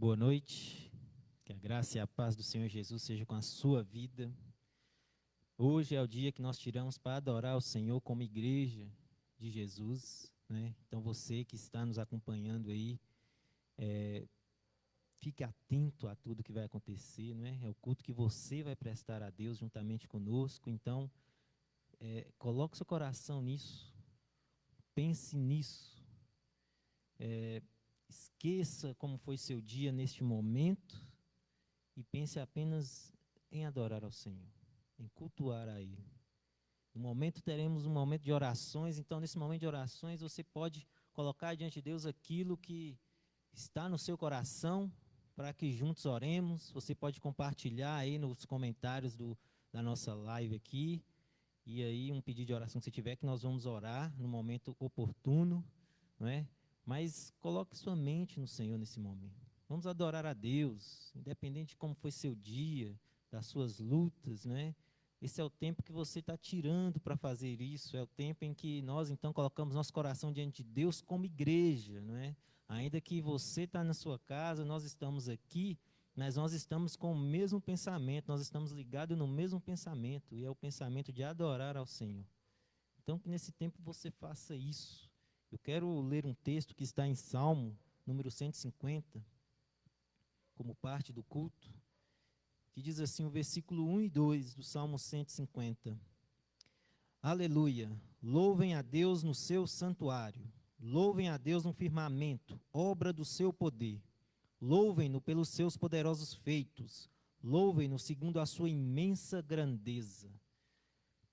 Boa noite, que a graça e a paz do Senhor Jesus seja com a sua vida. Hoje é o dia que nós tiramos para adorar o Senhor como igreja de Jesus, né? Então você que está nos acompanhando aí, fique atento a tudo que vai acontecer, não é? É o culto que você vai prestar a Deus juntamente conosco. Então, coloque seu coração nisso, pense nisso. Esqueça como foi seu dia neste momento e pense apenas em adorar ao Senhor, em cultuar a Ele. No momento teremos um momento de orações, então nesse momento de orações você pode colocar diante de Deus aquilo que está no seu coração, para que juntos oremos. Você pode compartilhar aí nos comentários da nossa live aqui, e aí um pedido de oração que você tiver, que nós vamos orar no momento oportuno, não é? Mas coloque sua mente no Senhor nesse momento. Vamos adorar a Deus, independente de como foi seu dia, das suas lutas, né? Esse é o tempo que você está tirando para fazer isso. É o tempo em que nós, então, colocamos nosso coração diante de Deus como igreja, não é? Ainda que você está na sua casa, nós estamos aqui, mas nós estamos com o mesmo pensamento, nós estamos ligados no mesmo pensamento, e é o pensamento de adorar ao Senhor. Então, que nesse tempo você faça isso. Eu quero ler um texto que está em Salmo, número 150, como parte do culto, que diz assim, o versículo 1 e 2 do Salmo 150. Aleluia, louvem a Deus no seu santuário, louvem a Deus no firmamento, obra do seu poder. Louvem-no pelos seus poderosos feitos, louvem-no segundo a sua imensa grandeza.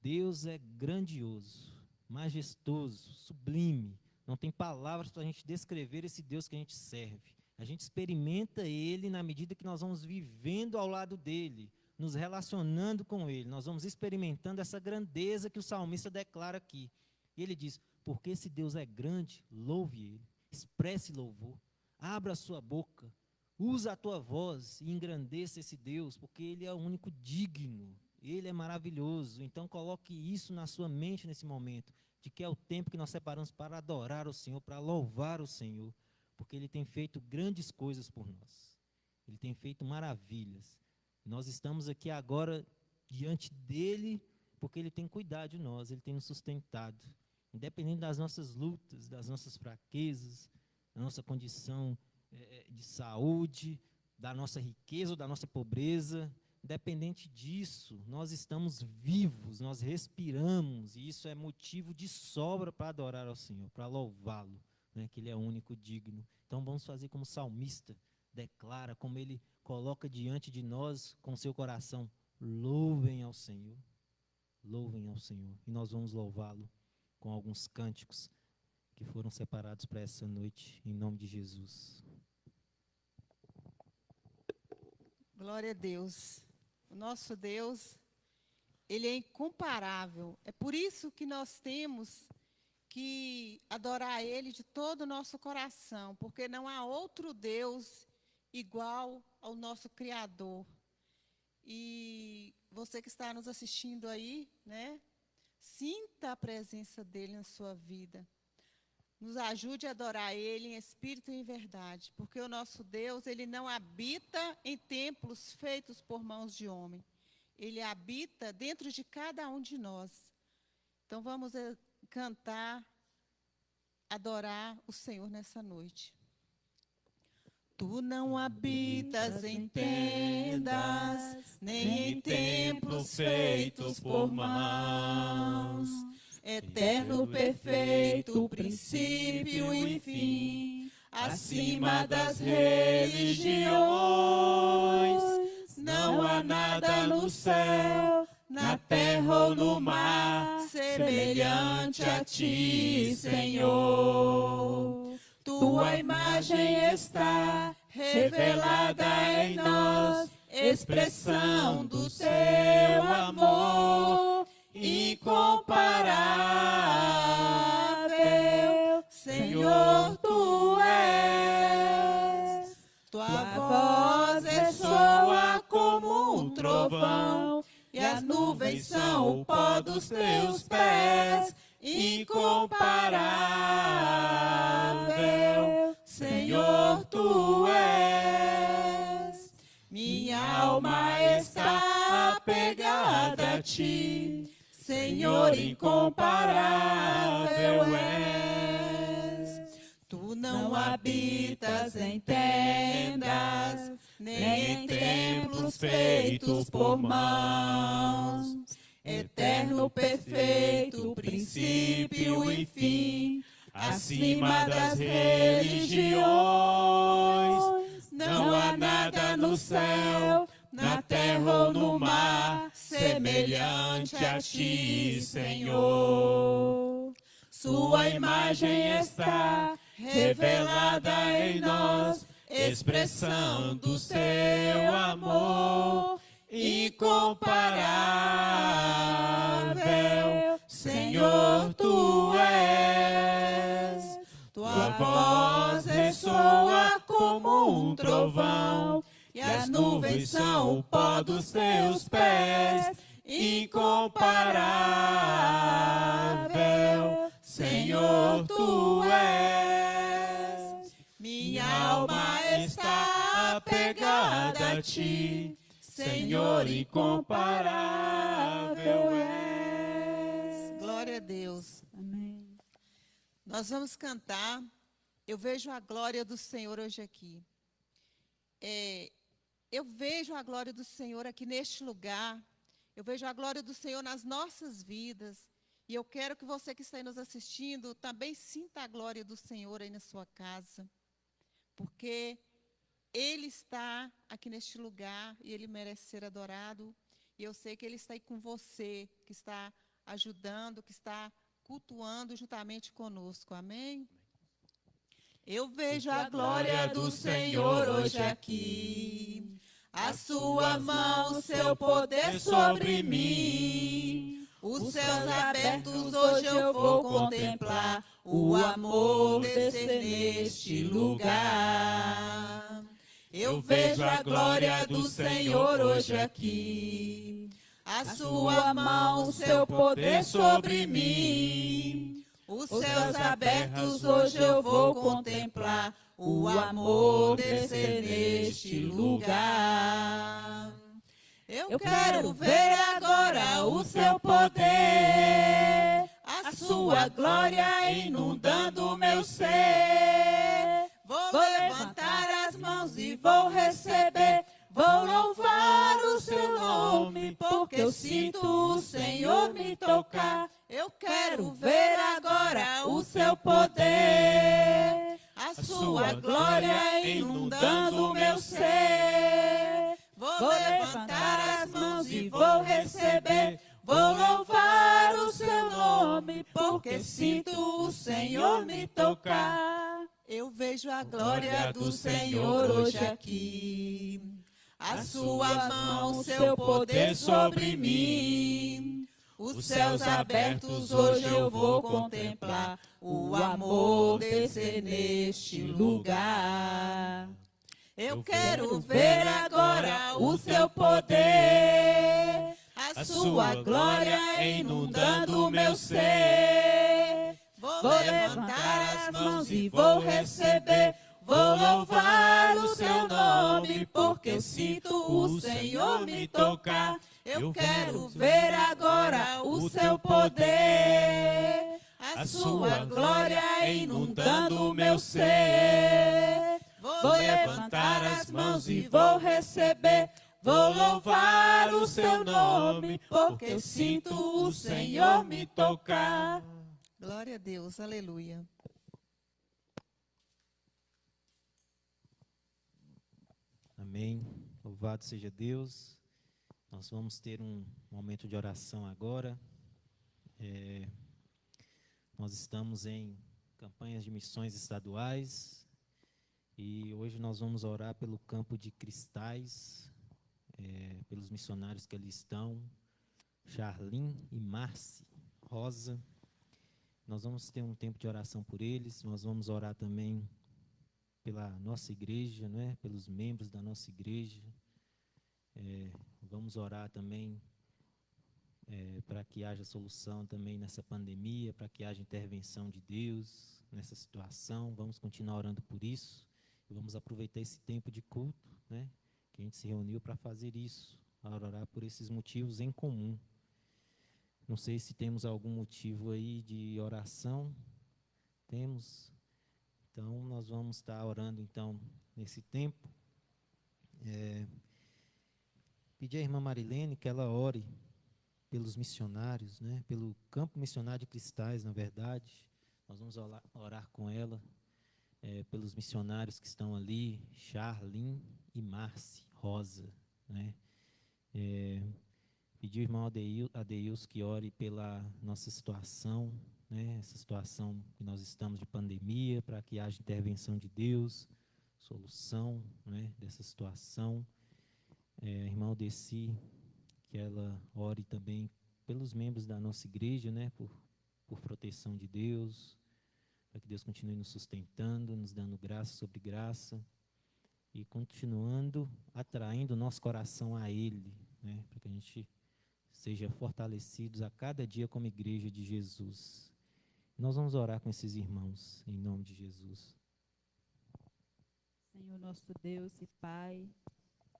Deus é grandioso, majestoso, sublime. Não tem palavras para a gente descrever esse Deus que a gente serve. A gente experimenta Ele na medida que nós vamos vivendo ao lado dEle, nos relacionando com Ele. Nós vamos experimentando essa grandeza que o salmista declara aqui. E ele diz, porque esse Deus é grande, louve Ele, expresse louvor, abra a sua boca, usa a tua voz e engrandeça esse Deus, porque Ele é o único digno, Ele é maravilhoso. Então coloque isso na sua mente nesse momento, de que é o tempo que nós separamos para adorar o Senhor, para louvar o Senhor, porque Ele tem feito grandes coisas por nós. Ele tem feito maravilhas. Nós estamos aqui agora diante dEle, porque Ele tem cuidado de nós, Ele tem nos sustentado. Independente das nossas lutas, das nossas fraquezas, da nossa condição de saúde, da nossa riqueza ou da nossa pobreza, independente disso, nós estamos vivos, nós respiramos, e isso é motivo de sobra para adorar ao Senhor, para louvá-lo, né, que Ele é o único digno. Então vamos fazer como o salmista declara, como ele coloca diante de nós com seu coração, louvem ao Senhor, e nós vamos louvá-lo com alguns cânticos que foram separados para essa noite, em nome de Jesus. Glória a Deus. O nosso Deus, Ele é incomparável. É por isso que nós temos que adorar Ele de todo o nosso coração, porque não há outro Deus igual ao nosso Criador. E você que está nos assistindo aí, né? Sinta a presença dEle na sua vida. Nos ajude a adorar Ele em espírito e em verdade, porque o nosso Deus, Ele não habita em templos feitos por mãos de homem. Ele habita dentro de cada um de nós. Então vamos cantar, adorar o Senhor nessa noite. Tu não habitas em tendas, nem em templos feitos por mãos. Eterno, perfeito, princípio e fim, acima das religiões. Não há nada no céu, na terra ou no mar, semelhante a ti, Senhor. Tua imagem está revelada em nós, expressão do teu amor. Incomparável, Senhor, Tu és. Tua voz ressoa como um trovão, e as nuvens são o pó dos Teus pés. Incomparável, Senhor, Tu és. ti, Senhor incomparável és. Tu não habitas em tendas, nem em templos feitos por mãos. Eterno, perfeito, princípio e fim, acima das religiões. Não há nada no céu, na terra ou no mar, semelhante a ti, Senhor. Sua imagem está revelada em nós, expressão do seu amor incomparável. Senhor, tu és. Tua voz ressoa como um trovão, e as nuvens são o pó dos teus pés. Incomparável, Senhor, tu és. Minha alma está apegada a ti, Senhor, incomparável és. Glória a Deus. Amém. Nós vamos cantar. Eu vejo a glória do Senhor hoje aqui. Eu vejo a glória do Senhor aqui neste lugar. Eu vejo a glória do Senhor nas nossas vidas. E eu quero que você que está aí nos assistindo também sinta a glória do Senhor aí na sua casa. Porque Ele está aqui neste lugar e Ele merece ser adorado. E eu sei que Ele está aí com você, que está ajudando, que está cultuando juntamente conosco. Amém? Eu vejo a glória do Senhor hoje aqui, a sua mão, o seu poder sobre mim. Os céus abertos hoje eu vou contemplar, o amor descer neste lugar. Eu vejo a glória do Senhor hoje aqui, a sua mão, o seu poder sobre mim. Os céus abertos hoje eu vou contemplar, o amor descer neste lugar. Eu quero ver agora o seu poder, a sua glória inundando o meu ser. Vou levantar as mãos e vou receber, vou louvar o seu nome, porque eu sinto o Senhor me tocar. Eu quero ver agora o seu poder, a sua glória inundando o meu ser. Vou levantar as mãos e vou receber, vou louvar o seu nome, porque sinto o Senhor me tocar. Eu vejo a glória do Senhor hoje aqui, a sua mão, o seu poder sobre mim. Os céus abertos hoje eu vou contemplar, o amor descer neste lugar. Eu quero ver agora o seu poder, a sua glória inundando o meu ser. Vou levantar as mãos e vou receber, vou louvar o seu nome, porque sinto o Senhor me tocar. Eu quero ver agora o seu poder, a sua glória inundando o meu ser. Vou levantar as mãos e vou receber, vou louvar o seu nome, porque eu sinto o Senhor me tocar. Glória a Deus, aleluia. Amém. Louvado seja Deus. Nós vamos ter um momento de oração agora. Nós estamos em campanhas de missões estaduais e hoje nós vamos orar pelo campo de Cristais, pelos missionários que ali estão, Charlin e Marci Rosa. Nós vamos ter um tempo de oração por eles. Nós vamos orar também pela nossa igreja, né? Pelos membros da nossa igreja. Vamos orar também para que haja solução também nessa pandemia, para que haja intervenção de Deus nessa situação. Vamos continuar orando por isso e vamos aproveitar esse tempo de culto, né? Que a gente se reuniu para fazer isso, para orar por esses motivos em comum. Não sei se temos algum motivo aí de oração. Temos. Então, nós vamos estar orando, então, nesse tempo. Pedir à irmã Marilene que ela ore pelos missionários, né? Pelo campo missionário de Cristais, na verdade. Nós vamos orar com ela, pelos missionários que estão ali, Charlin e Marci Rosa, né? Pedir ao irmão Adeilson que ore pela nossa situação, né? Essa situação que nós estamos de pandemia, para que haja intervenção de Deus, solução, né, dessa situação. Irmão Desi, que ela ore também pelos membros da nossa igreja, né, por proteção de Deus, para que Deus continue nos sustentando, nos dando graça sobre graça e continuando atraindo o nosso coração a Ele, né, para que a gente seja fortalecidos a cada dia como igreja de Jesus. Nós vamos orar com esses irmãos, em nome de Jesus. Senhor nosso Deus e Pai,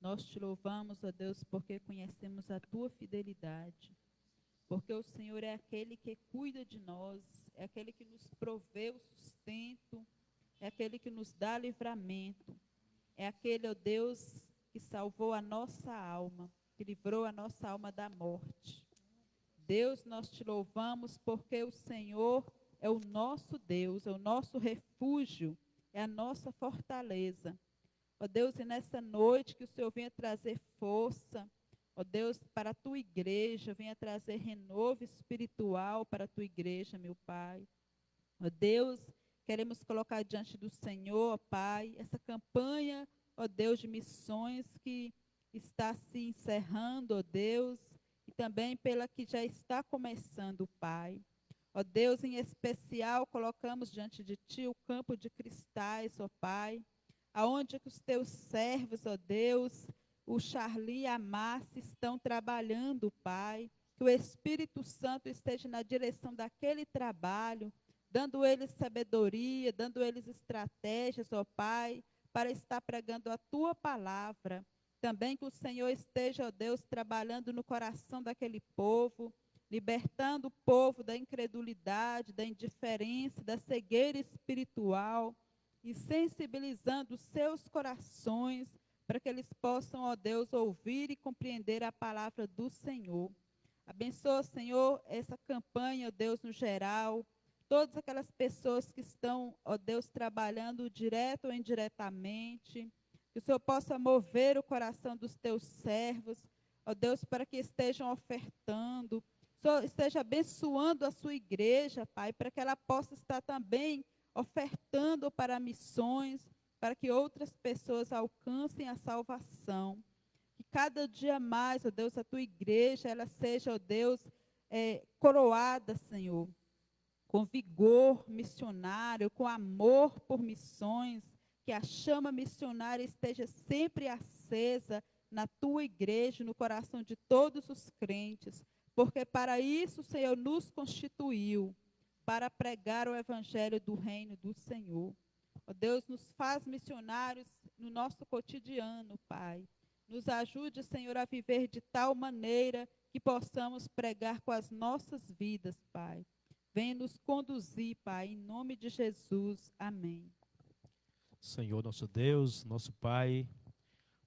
nós te louvamos, ó Deus, porque conhecemos a tua fidelidade, porque o Senhor é aquele que cuida de nós, é aquele que nos provê o sustento, é aquele que nos dá livramento, é aquele, ó Deus, que salvou a nossa alma, que livrou a nossa alma da morte. Deus, nós te louvamos porque o Senhor é o nosso Deus, é o nosso refúgio, é a nossa fortaleza. Ó Deus, e nessa noite que o Senhor venha trazer força, ó Deus, para a tua igreja, venha trazer renovo espiritual para a tua igreja, meu Pai. Ó Deus, queremos colocar diante do Senhor, ó Pai, essa campanha, ó Deus, de missões que está se encerrando, ó Deus, e também pela que já está começando, Pai. Ó Deus, em especial, colocamos diante de Ti o campo de Cristais, ó Pai, aonde que os Teus servos, ó Deus, o Charli e a Márcia estão trabalhando, Pai, que o Espírito Santo esteja na direção daquele trabalho, dando eles sabedoria, dando eles estratégias, ó Pai, para estar pregando a Tua palavra. Também que o Senhor esteja, ó Deus, trabalhando no coração daquele povo, libertando o povo da incredulidade, da indiferença, da cegueira espiritual e sensibilizando os seus corações para que eles possam, ó Deus, ouvir e compreender a palavra do Senhor. Abençoa, Senhor, essa campanha, ó Deus, no geral, todas aquelas pessoas que estão, ó Deus, trabalhando direto ou indiretamente, que o Senhor possa mover o coração dos teus servos, ó Deus, para que estejam ofertando, Senhor, esteja abençoando a sua igreja, Pai, para que ela possa estar também ofertando para missões, para que outras pessoas alcancem a salvação. Que cada dia mais, ó Deus, a tua igreja, ela seja, ó Deus, coroada, Senhor, com vigor missionário, com amor por missões, que a chama missionária esteja sempre acesa na tua igreja, no coração de todos os crentes, porque para isso o Senhor nos constituiu, para pregar o evangelho do reino do Senhor. Ó Deus, nos faz missionários no nosso cotidiano, Pai. Nos ajude, Senhor, a viver de tal maneira que possamos pregar com as nossas vidas, Pai. Venha nos conduzir, Pai, em nome de Jesus. Amém. Senhor, nosso Deus, nosso Pai,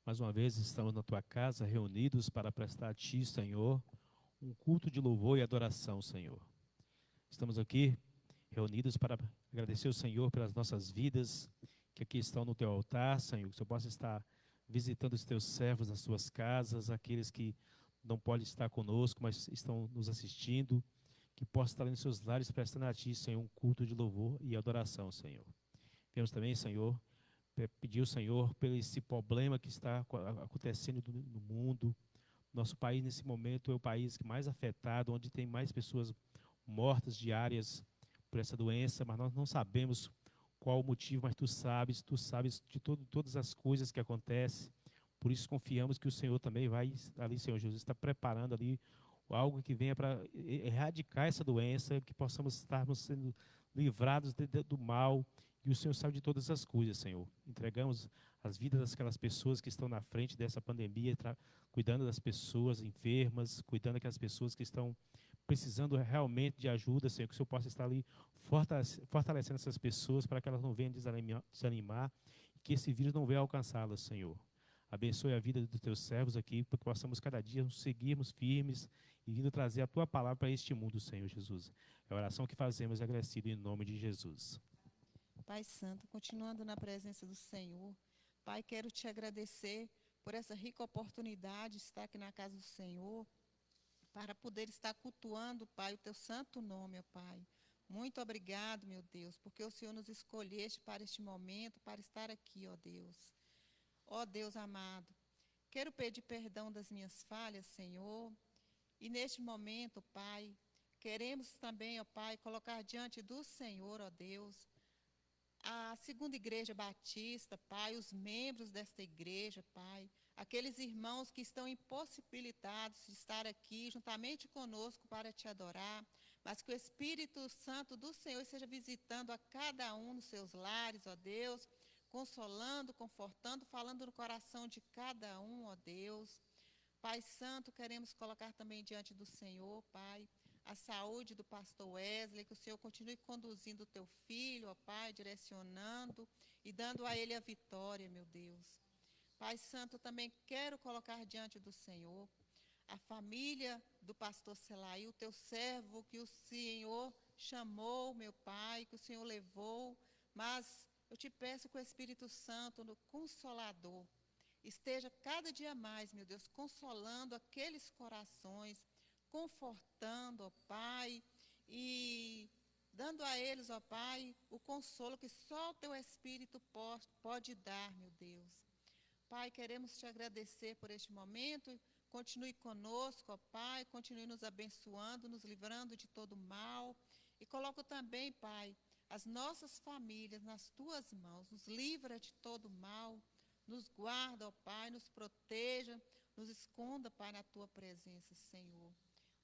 mais uma vez estamos na Tua casa, reunidos para prestar a Ti, Senhor, um culto de louvor e adoração, Senhor. Estamos aqui reunidos para agradecer ao Senhor pelas nossas vidas, que aqui estão no Teu altar, Senhor, que o Senhor possa estar visitando os Teus servos nas suas casas, aqueles que não podem estar conosco, mas estão nos assistindo, que possam estar nos seus lares prestando a Ti, Senhor, um culto de louvor e adoração, Senhor. Vemos também, Senhor, pedir ao Senhor pelo esse problema que está acontecendo no mundo. Nosso país, nesse momento, é o país mais afetado, onde tem mais pessoas mortas diárias por essa doença, mas nós não sabemos qual o motivo, mas Tu sabes de todas as coisas que acontecem. Por isso confiamos que o Senhor também vai ali, Senhor Jesus, está preparando ali algo que venha para erradicar essa doença, que possamos estarmos sendo livrados do mal, e o Senhor sabe de todas as coisas, Senhor. Entregamos as vidas daquelas pessoas que estão na frente dessa pandemia, cuidando das pessoas enfermas, cuidando daquelas pessoas que estão precisando realmente de ajuda, Senhor, que o Senhor possa estar ali fortalecendo essas pessoas para que elas não venham desanimar e que esse vírus não venha alcançá-las, Senhor. Abençoe a vida dos teus servos aqui, para que possamos cada dia nos seguirmos firmes e vindo trazer a tua palavra para este mundo, Senhor Jesus. É a oração que fazemos agradecido em nome de Jesus. Pai Santo, continuando na presença do Senhor, Pai, quero te agradecer por essa rica oportunidade de estar aqui na casa do Senhor, para poder estar cultuando, Pai, o teu santo nome, ó Pai. Muito obrigado, meu Deus, porque o Senhor nos escolheste para este momento, para estar aqui, ó Deus. Ó Deus amado, quero pedir perdão das minhas falhas, Senhor, e neste momento, Pai, queremos também, ó Pai, colocar diante do Senhor, ó Deus, a segunda igreja batista, Pai, os membros desta igreja, Pai, aqueles irmãos que estão impossibilitados de estar aqui juntamente conosco para te adorar, mas que o Espírito Santo do Senhor esteja visitando a cada um nos seus lares, ó Deus, consolando, confortando, falando no coração de cada um, ó Deus. Pai Santo, queremos colocar também diante do Senhor, Pai, a saúde do pastor Wesley, que o Senhor continue conduzindo o teu filho, ó Pai, direcionando e dando a ele a vitória, meu Deus. Pai Santo, também quero colocar diante do Senhor a família do pastor Selaí, o teu servo que o Senhor chamou, meu Pai, que o Senhor levou, mas eu te peço que o Espírito Santo, no Consolador, esteja cada dia mais, meu Deus, consolando aqueles corações, confortando, ó Pai, e dando a eles, ó Pai, o consolo que só o teu Espírito pode dar, meu Deus. Pai, queremos te agradecer por este momento. Continue conosco, ó Pai, continue nos abençoando, nos livrando de todo mal. E coloco também, Pai, as nossas famílias nas tuas mãos. Nos livra de todo mal, nos guarda, ó Pai, nos proteja, nos esconda, Pai, na tua presença, Senhor.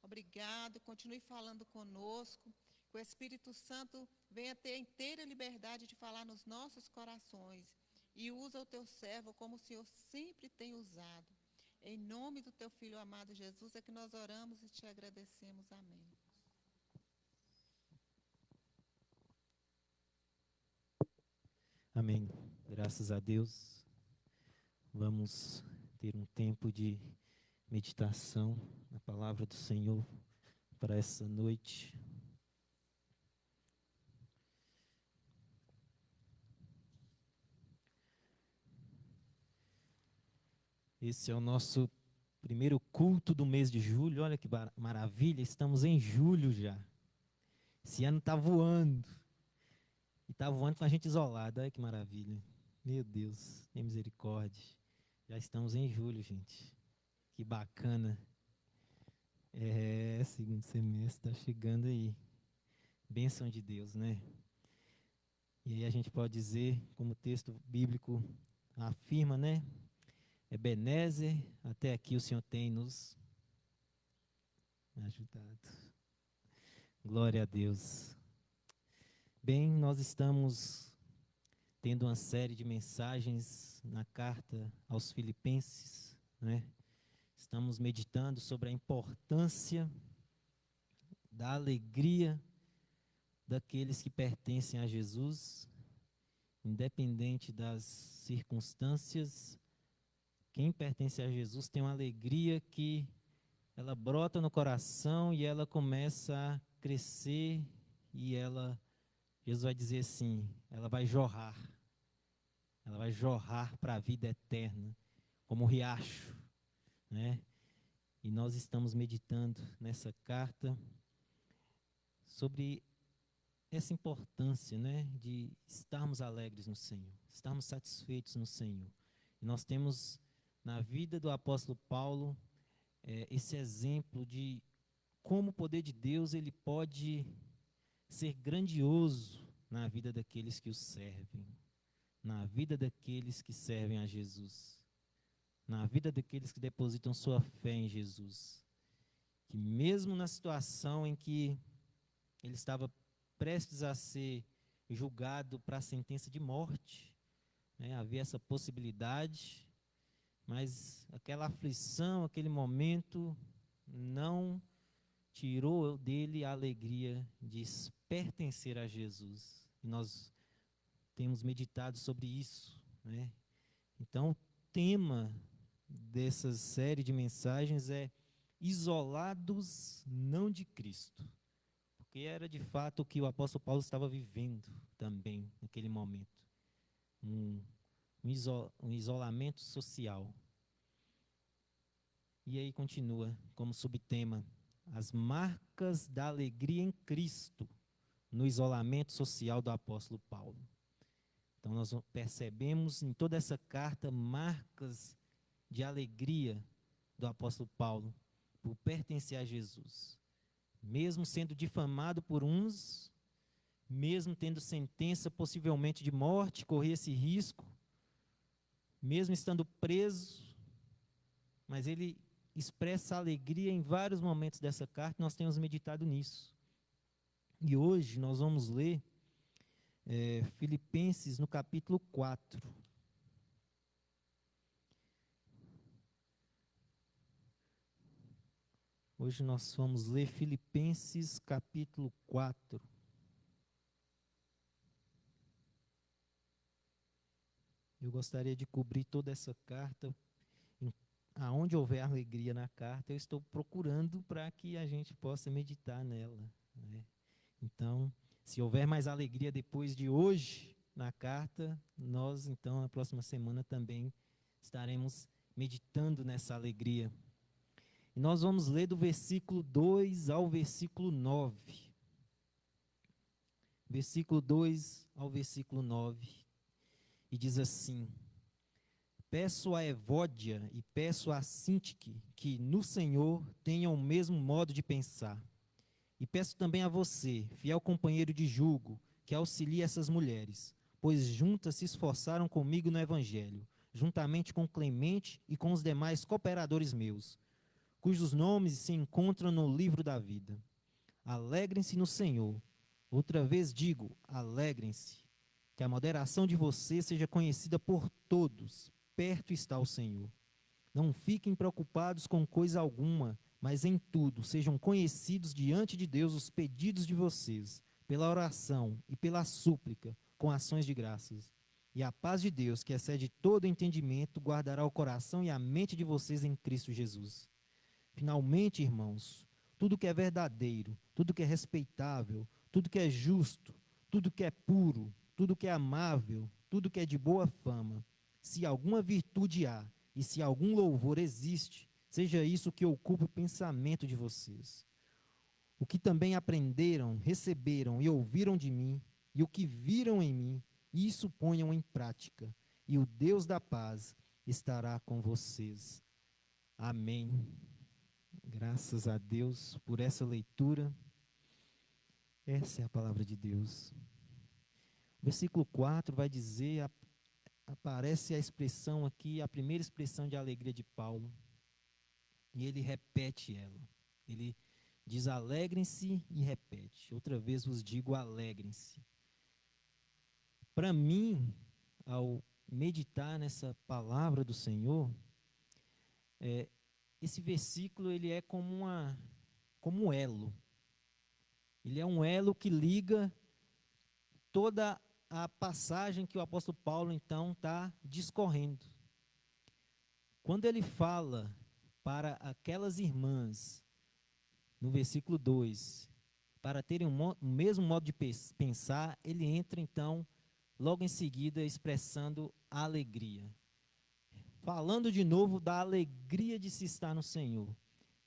Obrigado, continue falando conosco. Que o Espírito Santo venha ter a inteira liberdade de falar nos nossos corações. E usa o teu servo como o Senhor sempre tem usado. Em nome do teu Filho amado Jesus é que nós oramos e te agradecemos. Amém. Amém. Graças a Deus. Vamos ter um tempo de meditação na palavra do Senhor para essa noite. Esse é o nosso primeiro culto do mês de julho. Olha que maravilha, estamos em julho já. Esse ano está voando. E está voando com a gente isolado. Olha que maravilha. Meu Deus, tem misericórdia. Já estamos em julho, gente. Que bacana. Segundo semestre está chegando aí. Bênção de Deus, né? E aí a gente pode dizer, como o texto bíblico afirma, né? Ebenezer, até aqui o Senhor tem nos ajudado. Glória a Deus. Bem, nós estamos tendo uma série de mensagens na carta aos Filipenses, né? Estamos meditando sobre a importância da alegria daqueles que pertencem a Jesus, independente das circunstâncias. Quem pertence a Jesus tem uma alegria que ela brota no coração e ela começa a crescer e Jesus vai dizer assim, ela vai jorrar para a vida eterna, como um riacho, né? E nós estamos meditando nessa carta sobre essa importância, né, de estarmos alegres no Senhor, estarmos satisfeitos no Senhor. E nós temos na vida do apóstolo Paulo esse exemplo de como o poder de Deus ele pode ser grandioso na vida daqueles que o servem, na vida daqueles que servem a Jesus, na vida daqueles que depositam sua fé em Jesus. Que mesmo na situação em que ele estava prestes a ser julgado para a sentença de morte, né, havia essa possibilidade, mas aquela aflição, aquele momento não tirou dele a alegria de pertencer a Jesus. E nós temos meditado sobre isso, né? Então, o tema dessa série de mensagens é isolados não de Cristo, porque era de fato o que o apóstolo Paulo estava vivendo também naquele momento, um isolamento social. E aí continua como subtema as marcas da alegria em Cristo no isolamento social do apóstolo Paulo. Então nós percebemos em toda essa carta marcas de alegria do apóstolo Paulo por pertencer a Jesus. Mesmo sendo difamado por uns, mesmo tendo sentença possivelmente de morte, corria esse risco, mesmo estando preso, mas ele expressa alegria em vários momentos dessa carta, nós temos meditado nisso. E hoje nós vamos ler Filipenses no capítulo 4. Hoje nós vamos ler Filipenses capítulo 4. Eu gostaria de cobrir toda essa carta. Aonde houver alegria na carta, eu estou procurando para que a gente possa meditar nela, né? Então, se houver mais alegria depois de hoje na carta, nós, então, na próxima semana também estaremos meditando nessa alegria. E nós vamos ler do versículo 2 ao versículo 9. Versículo 2 ao versículo 9. E diz assim: peço a Evódia e peço a Sintique que no Senhor tenham o mesmo modo de pensar. E peço também a você, fiel companheiro de jugo, que auxilie essas mulheres, pois juntas se esforçaram comigo no Evangelho, juntamente com Clemente e com os demais cooperadores meus, cujos nomes se encontram no livro da vida. Alegrem-se no Senhor. Outra vez digo, alegrem-se. Que a moderação de você seja conhecida por todos. Perto está o Senhor. Não fiquem preocupados com coisa alguma, mas em tudo sejam conhecidos diante de Deus os pedidos de vocês, pela oração e pela súplica, com ações de graças. E a paz de Deus, que excede todo entendimento, guardará o coração e a mente de vocês em Cristo Jesus. Finalmente, irmãos, tudo que é verdadeiro, tudo que é respeitável, tudo que é justo, tudo que é puro, tudo que é amável, tudo que é de boa fama, se alguma virtude há e se algum louvor existe, seja isso que ocupe o pensamento de vocês. O que também aprenderam, receberam e ouviram de mim, e o que viram em mim, isso ponham em prática, e o Deus da paz estará com vocês. Amém. Graças a Deus por essa leitura. Essa é a palavra de Deus. O versículo 4 vai dizer, aparece a expressão aqui, a primeira expressão de alegria de Paulo, e ele repete ela. Ele diz alegrem-se e repete. Outra vez vos digo alegrem-se. Para mim, ao meditar nessa palavra do Senhor, esse versículo ele é como um elo. Ele é um elo que liga toda a passagem que o apóstolo Paulo, então, está discorrendo. Quando ele fala para aquelas irmãs, no versículo 2, para terem o mesmo modo de pensar, ele entra, então, logo em seguida, expressando a alegria. Falando de novo da alegria de se estar no Senhor.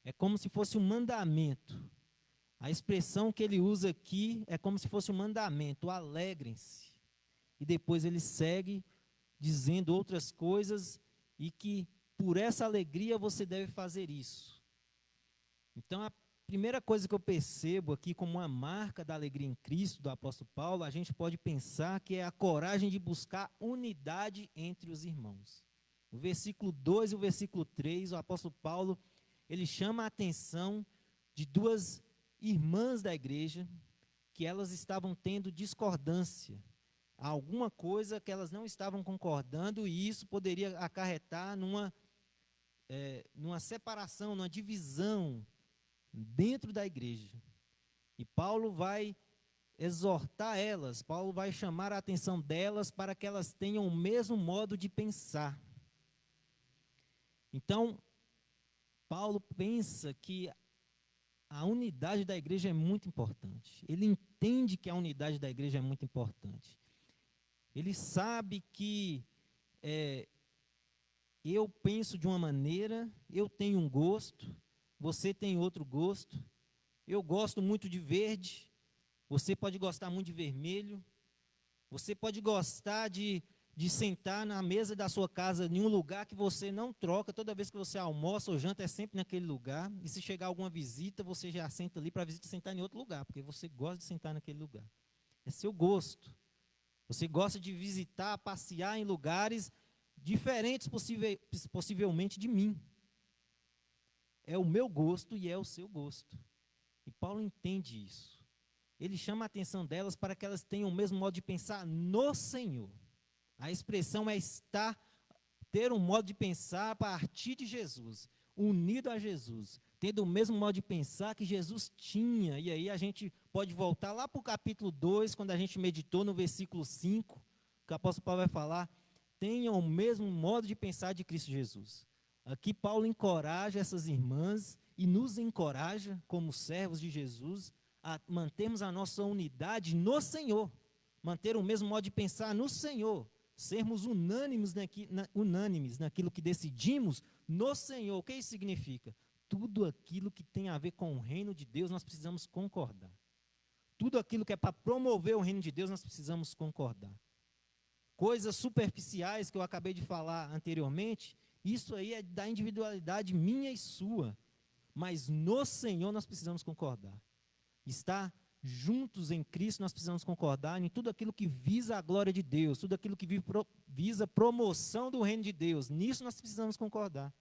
É como se fosse um mandamento. A expressão que ele usa aqui é como se fosse um mandamento, alegrem-se. E depois ele segue dizendo outras coisas e que por essa alegria você deve fazer isso. Então a primeira coisa que eu percebo aqui como uma marca da alegria em Cristo do apóstolo Paulo, a gente pode pensar que é a coragem de buscar unidade entre os irmãos. No versículo 2 e o versículo 3, o apóstolo Paulo, ele chama a atenção de duas irmãs da igreja, que elas estavam tendo discordância, alguma coisa que elas não estavam concordando, e isso poderia acarretar numa separação, numa divisão dentro da igreja. E Paulo vai exortar elas, Paulo vai chamar a atenção delas para que elas tenham o mesmo modo de pensar. Então, Paulo pensa que a unidade da igreja é muito importante. Ele entende que a unidade da igreja é muito importante. Ele sabe que eu penso de uma maneira, eu tenho um gosto, você tem outro gosto, eu gosto muito de verde, você pode gostar muito de vermelho, você pode gostar de sentar na mesa da sua casa em um lugar que você não troca, toda vez que você almoça ou janta é sempre naquele lugar, e se chegar alguma visita, você já senta ali para a visita sentar em outro lugar, porque você gosta de sentar naquele lugar. É seu gosto. Você gosta de visitar, passear em lugares diferentes possivelmente de mim. É o meu gosto e é o seu gosto. E Paulo entende isso. Ele chama a atenção delas para que elas tenham o mesmo modo de pensar no Senhor. A expressão é ter um modo de pensar a partir de Jesus, unido a Jesus, tendo o mesmo modo de pensar que Jesus tinha. E aí a gente pode voltar lá para o capítulo 2, quando a gente meditou no versículo 5, que o apóstolo Paulo vai falar, tenham o mesmo modo de pensar de Cristo Jesus. Aqui Paulo encoraja essas irmãs e nos encoraja, como servos de Jesus, a mantermos a nossa unidade no Senhor, manter o mesmo modo de pensar no Senhor, sermos unânimes naquilo que decidimos no Senhor. O que isso significa? Tudo aquilo que tem a ver com o reino de Deus, nós precisamos concordar. Tudo aquilo que é para promover o reino de Deus, nós precisamos concordar. Coisas superficiais que eu acabei de falar anteriormente, isso aí é da individualidade minha e sua. Mas no Senhor nós precisamos concordar. Estar juntos em Cristo, nós precisamos concordar em tudo aquilo que visa a glória de Deus, tudo aquilo que visa a promoção do reino de Deus. Nisso nós precisamos concordar.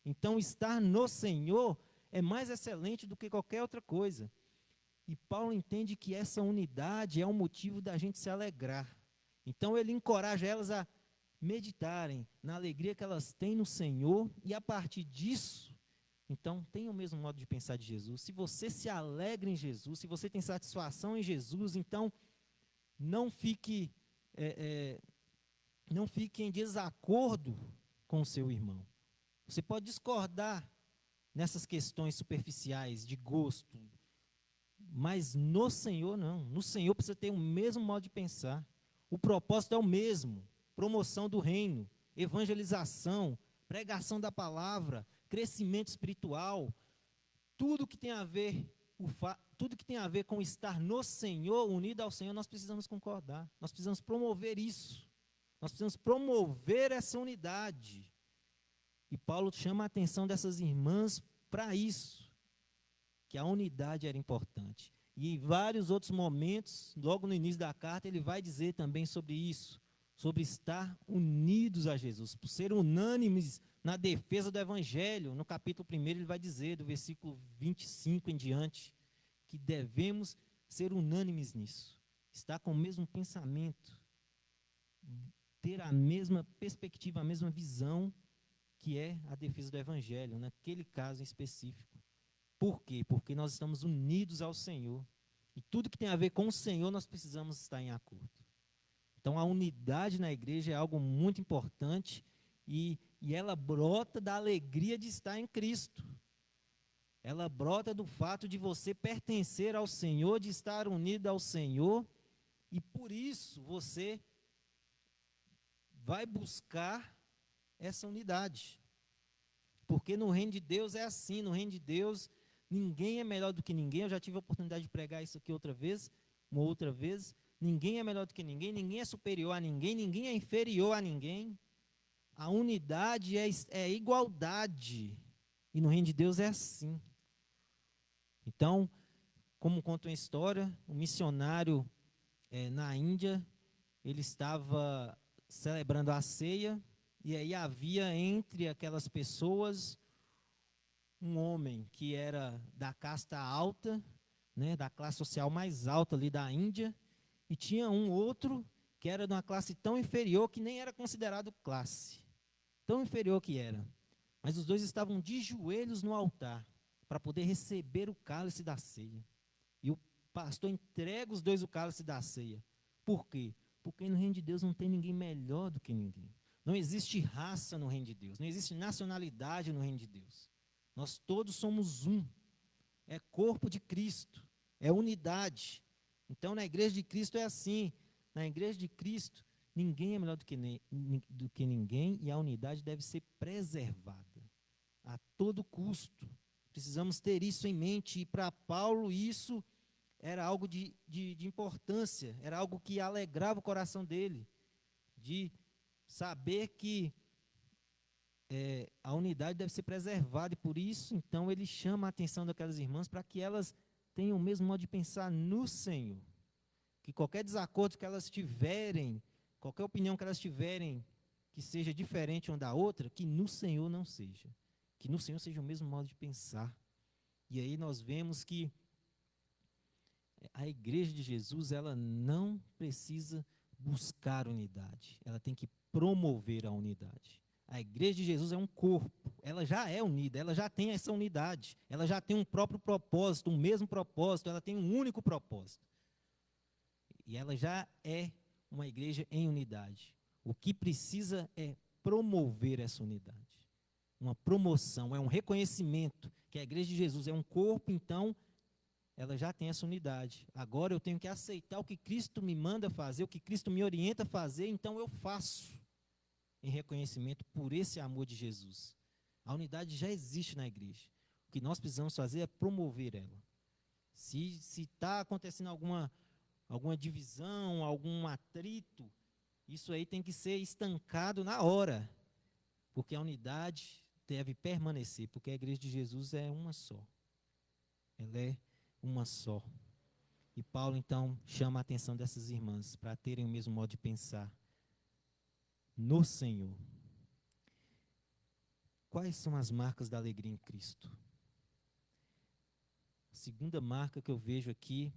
Então, estar no Senhor é mais excelente do que qualquer outra coisa. E Paulo entende que essa unidade é um motivo da gente se alegrar. Então, ele encoraja elas a meditarem na alegria que elas têm no Senhor, e a partir disso, então, tenha o mesmo modo de pensar de Jesus. Se você se alegra em Jesus, se você tem satisfação em Jesus, então não fique em desacordo com o seu irmão. Você pode discordar nessas questões superficiais de gosto, mas no Senhor não. No Senhor precisa ter o mesmo modo de pensar. O propósito é o mesmo: promoção do reino, evangelização, pregação da palavra, crescimento espiritual, tudo que tem a ver com estar no Senhor, unido ao Senhor, nós precisamos concordar. Nós precisamos promover isso. Nós precisamos promover essa unidade. E Paulo chama a atenção dessas irmãs para isso, que a unidade era importante. E em vários outros momentos, logo no início da carta, ele vai dizer também sobre isso, sobre estar unidos a Jesus, por ser unânimes na defesa do Evangelho. No capítulo 1 ele vai dizer, do versículo 25 em diante, que devemos ser unânimes nisso, estar com o mesmo pensamento, ter a mesma perspectiva, a mesma visão, que é a defesa do Evangelho, naquele caso em específico. Por quê? Porque nós estamos unidos ao Senhor, e tudo que tem a ver com o Senhor nós precisamos estar em acordo. Então, a unidade na igreja é algo muito importante, e ela brota da alegria de estar em Cristo. Ela brota do fato de você pertencer ao Senhor, de estar unido ao Senhor, e por isso você vai buscar essa unidade. Porque no reino de Deus é assim, no reino de Deus ninguém é melhor do que ninguém. Eu já tive a oportunidade de pregar isso aqui uma outra vez. Ninguém é melhor do que ninguém, ninguém é superior a ninguém, ninguém é inferior a ninguém. A unidade é igualdade. E no reino de Deus é assim. Então, como conta uma história, um missionário na Índia, ele estava celebrando a ceia, e aí havia entre aquelas pessoas um homem que era da casta alta, da classe social mais alta ali da Índia, e tinha um outro que era de uma classe tão inferior que nem era considerado classe. Tão inferior que era. Mas os dois estavam de joelhos no altar, para poder receber o cálice da ceia. E o pastor entrega os dois o cálice da ceia. Por quê? Porque no reino de Deus não tem ninguém melhor do que ninguém. Não existe raça no reino de Deus, não existe nacionalidade no reino de Deus. Nós todos somos um. É corpo de Cristo, é unidade. Então, na igreja de Cristo é assim. Na igreja de Cristo, ninguém é melhor do que ninguém e a unidade deve ser preservada a todo custo. Precisamos ter isso em mente. E para Paulo isso era algo de importância, era algo que alegrava o coração dele, de saber que a unidade deve ser preservada. E por isso, então, ele chama a atenção daquelas irmãs para que elas tenham o mesmo modo de pensar no Senhor. Que qualquer desacordo que elas tiverem, qualquer opinião que elas tiverem que seja diferente uma da outra, que no Senhor não seja. Que no Senhor seja o mesmo modo de pensar. E aí nós vemos que a igreja de Jesus, ela não precisa buscar unidade. Ela tem que promover a unidade. A igreja de Jesus é um corpo. Ela já é unida, ela já tem essa unidade. Ela já tem um próprio propósito, um mesmo propósito, ela tem um único propósito. E ela já é uma igreja em unidade. O que precisa é promover essa unidade. Uma promoção, é um reconhecimento que a igreja de Jesus é um corpo, então ela já tem essa unidade. Agora eu tenho que aceitar o que Cristo me manda fazer, o que Cristo me orienta a fazer, então eu faço em reconhecimento por esse amor de Jesus. A unidade já existe na igreja. O que nós precisamos fazer é promover ela. Se está acontecendo alguma divisão, algum atrito, isso aí tem que ser estancado na hora, porque a unidade deve permanecer, porque a igreja de Jesus é uma só. Ela é uma só. E Paulo, então, chama a atenção dessas irmãs para terem o mesmo modo de pensar no Senhor. Quais são as marcas da alegria em Cristo? A segunda marca que eu vejo aqui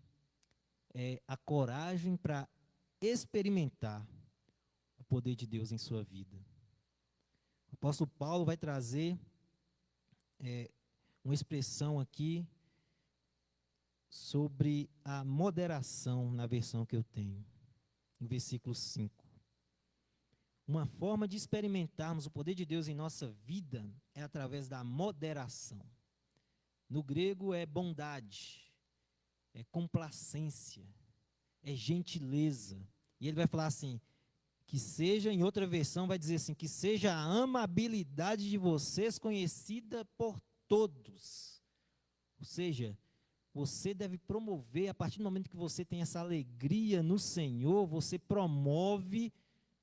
é a coragem para experimentar o poder de Deus em sua vida. O apóstolo Paulo vai trazer uma expressão aqui sobre a moderação na versão que eu tenho, no versículo 5. Uma forma de experimentarmos o poder de Deus em nossa vida é através da moderação. No grego é bondade, é complacência, é gentileza. E ele vai falar assim, que seja, em outra versão vai dizer assim, que seja a amabilidade de vocês conhecida por todos. Ou seja, você deve promover, a partir do momento que você tem essa alegria no Senhor, você promove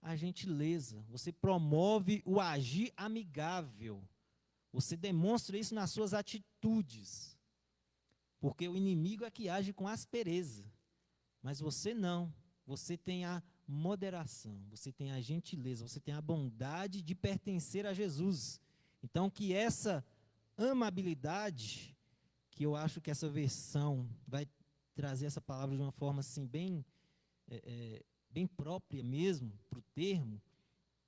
a gentileza, você promove o agir amigável, você demonstra isso nas suas atitudes, porque o inimigo é que age com aspereza, mas você não, você tem a moderação, você tem a gentileza, você tem a bondade de pertencer a Jesus. Então, que essa amabilidade, que eu acho que essa versão vai trazer essa palavra de uma forma assim bem própria mesmo para o termo,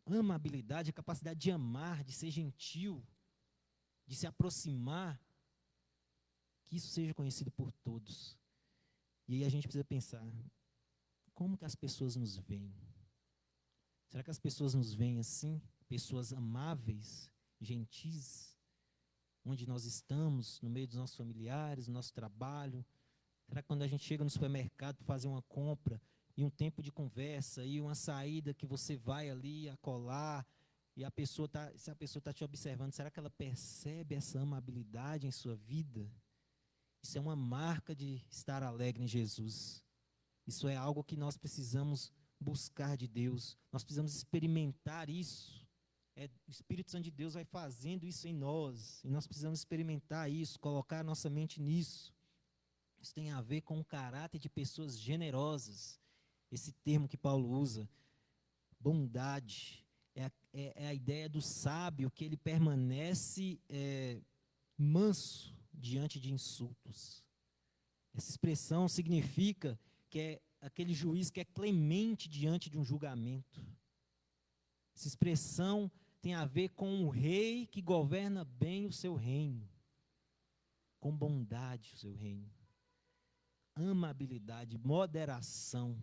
amabilidade, a capacidade de amar, de ser gentil, de se aproximar, que isso seja conhecido por todos. E aí a gente precisa pensar, como que as pessoas nos veem? Será que as pessoas nos veem assim? Pessoas amáveis, gentis, onde nós estamos, no meio dos nossos familiares, no nosso trabalho? Será que quando a gente chega no supermercado para fazer uma compra, e um tempo de conversa, e uma saída que você vai ali acolá, e se a pessoa está te observando, será que ela percebe essa amabilidade em sua vida? Isso é uma marca de estar alegre em Jesus. Isso é algo que nós precisamos buscar de Deus. Nós precisamos experimentar isso. O Espírito Santo de Deus vai fazendo isso em nós. E nós precisamos experimentar isso, colocar a nossa mente nisso. Isso tem a ver com o caráter de pessoas generosas. Esse termo que Paulo usa, bondade, é a ideia do sábio, que ele permanece manso diante de insultos. Essa expressão significa que é aquele juiz que é clemente diante de um julgamento. Essa expressão tem a ver com um rei que governa bem o seu reino. com bondade o seu reino. Amabilidade, moderação,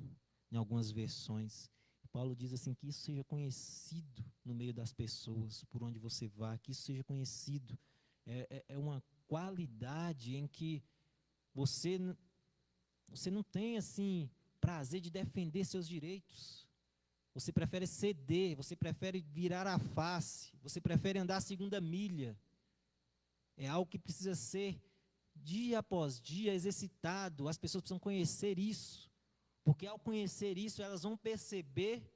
em algumas versões. Paulo diz assim, que isso seja conhecido no meio das pessoas, por onde você vá, que isso seja conhecido. É uma qualidade em que você não tem, assim, prazer de defender seus direitos. Você prefere ceder, você prefere virar a face, você prefere andar a segunda milha. É algo que precisa ser, dia após dia, exercitado. As pessoas precisam conhecer isso. Porque ao conhecer isso, elas vão perceber